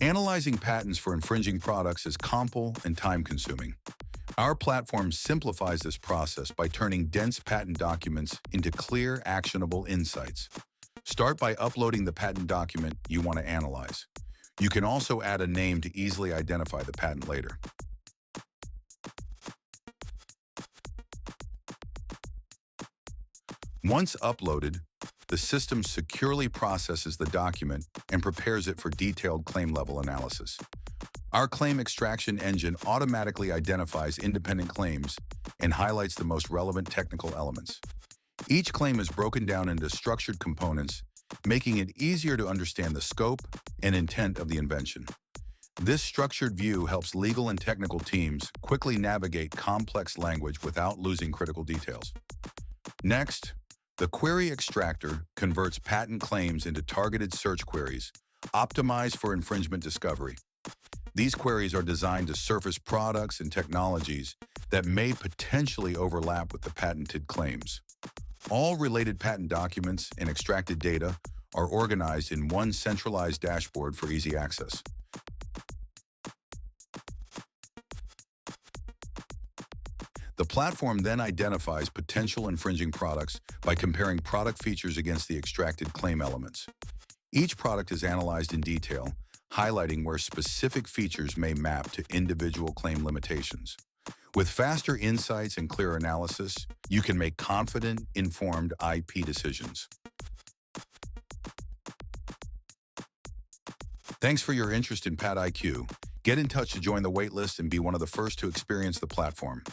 Analyzing patents for infringing products is complex and time-consuming. Our platform simplifies this process by turning dense patent documents into clear, actionable insights. Start by uploading the patent document you want to analyze. You can also add a name to easily identify the patent later. Once uploaded, the system securely processes the document and prepares it for detailed claim-level analysis. Our claim extraction engine automatically identifies independent claims and highlights the most relevant technical elements. Each claim is broken down into structured components, making it easier to understand the scope and intent of the invention. This structured view helps legal and technical teams quickly navigate complex language without losing critical details. Next, the query extractor converts patent claims into targeted search queries, optimized for infringement discovery. These queries are designed to surface products and technologies that may potentially overlap with the patented claims. All related patent documents and extracted data are organized in one centralized dashboard for easy access. The platform then identifies potential infringing products by comparing product features against the extracted claim elements. Each product is analyzed in detail, highlighting where specific features may map to individual claim limitations. With faster insights and clear analysis, you can make confident, informed IP decisions. Thanks for your interest in PatIQ. Get in touch to join the waitlist and be one of the first to experience the platform.